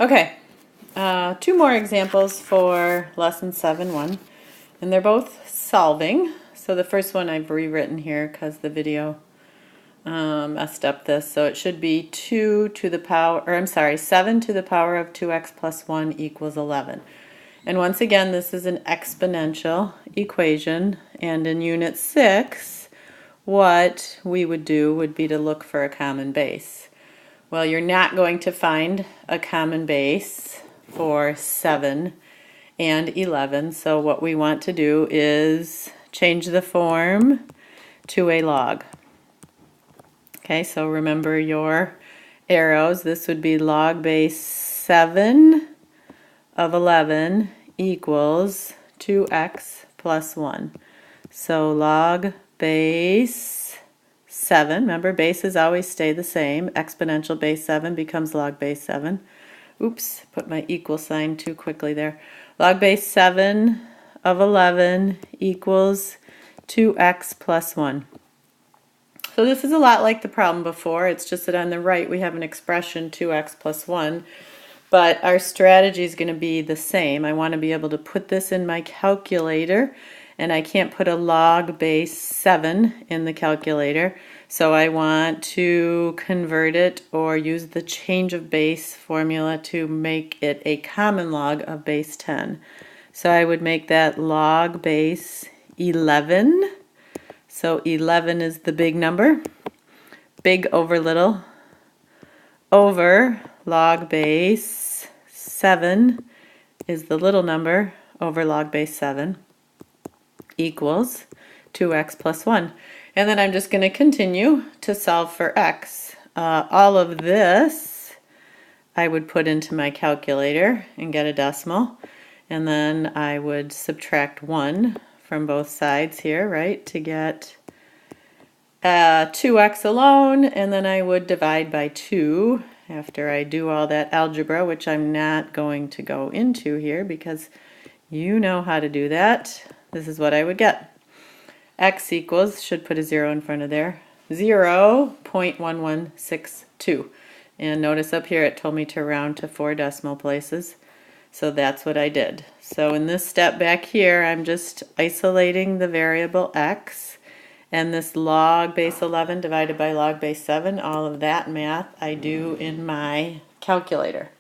Okay, two more examples for lesson 7-1, and they're both solving. So the first one I've rewritten here because the video messed up this. So it should be 2 to the power, or I'm sorry, 7 to the power of 2x plus 1 equals 11. And once again, this is an exponential equation, and in Unit 6, what we would do would be to look for a common base. Well, you're not going to find a common base for 7 and 11, so what we want to do is change the form to a log. Okay, so remember your arrows. This would be log base 7 of 11 equals 2x plus 1. So log base 7, remember bases always stay the same. Exponential base 7 becomes log base 7. Oops, put my equal sign too quickly there. Log base 7 of 11 equals 2x plus 1. So this is a lot like the problem before. It's just that on the right we have an expression 2x plus 1. But our strategy is going to be the same. I want to be able to put this in my calculator, and I can't put a log base 7 in the calculator. So I want to convert it or use the change of base formula to make it a common log of base 10. So I would make that log base 11. So 11 is the big number, big over little, over log base 7 is the little number over log base 7 equals 2x plus 1. And then I'm just going to continue to solve for x. All of this I would put into my calculator and get a decimal. And then I would subtract 1 from both sides here, right, to get 2x alone, and then I would divide by 2 after I do all that algebra, which I'm not going to go into here because you know how to do that. This is what I would get. X equals, should put a 0 in front of there, 0.1162. And notice up here it told me to round to 4 decimal places. So that's what I did. So in this step back here, I'm just isolating the variable x, and this log base 11 divided by log base 7, all of that math I do in my calculator.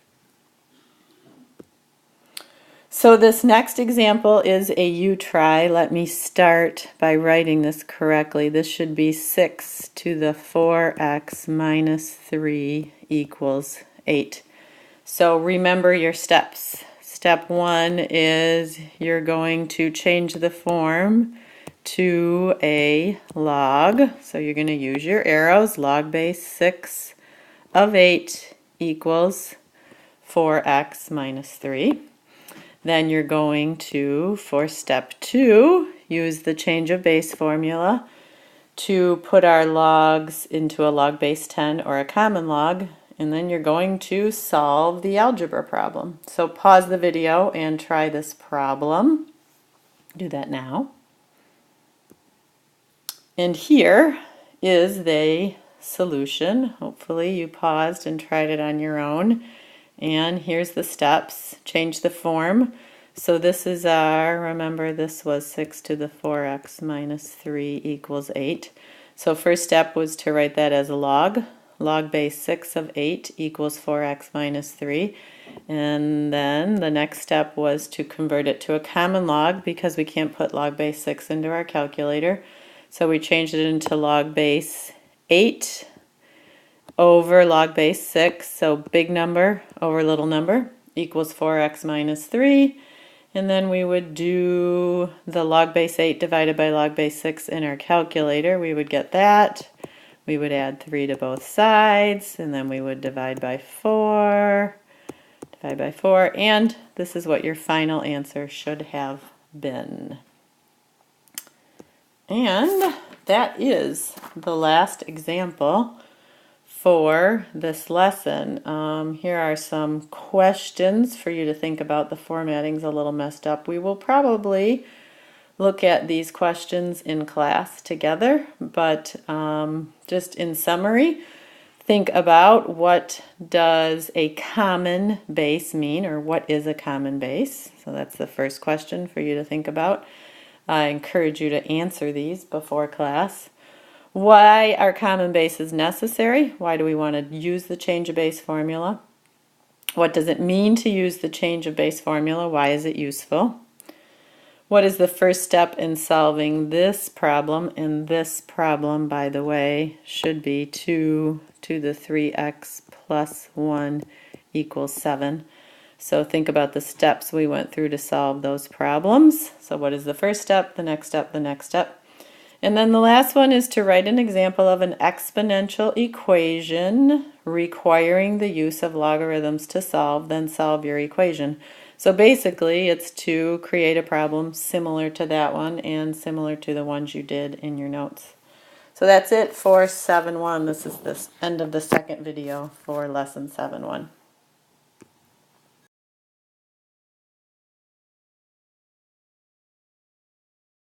So this next example is a u-try. Let me start by writing this correctly. This should be 6 to the 4x minus 3 equals 8. So remember your steps. Step 1 is you're going to change the form to a log. So you're going to use your arrows. Log base 6 of 8 equals 4x minus 3. Then you're going to, for step 2, use the change of base formula to put our logs into a log base 10 or a common log. And then you're going to solve the algebra problem. So pause the video and try this problem. Do that now. And here is the solution. Hopefully you paused and tried it on your own. And here's the steps. Change the form. So this is our, remember this was 6 to the 4x minus 3 equals 8. So first step was to write that as a log. Log base 6 of 8 equals 4x minus 3. And then the next step was to convert it to a common log because we can't put log base 6 into our calculator. So we changed it into log base 8 over log base 6. So big number over little number equals 4x minus 3. And then we would do the log base 8 divided by log base 6 in our calculator. We would get that. We would add 3 to both sides, and then we would divide by 4, and this is what your final answer should have been. And that is the last example for this lesson. Here are some questions for you to think about. The formatting's a little messed up. We will probably look at these questions in class together, but just in summary, think about what does a common base mean, or what is a common base. So that's the first question for you to think about. I encourage you to answer these before class. Why are common bases necessary? Why do we want to use the change of base formula? What does it mean to use the change of base formula? Why is it useful? What is the first step in solving this problem? And this problem, by the way, should be 2 to the 3x plus 1 equals 7. So think about the steps we went through to solve those problems. So what is the first step, the next step, the next step? And then the last one is to write an example of an exponential equation requiring the use of logarithms to solve, then solve your equation. So basically it's to create a problem similar to that one and similar to the ones you did in your notes. So that's it for 7-1. This is the end of the second video for lesson 7-1.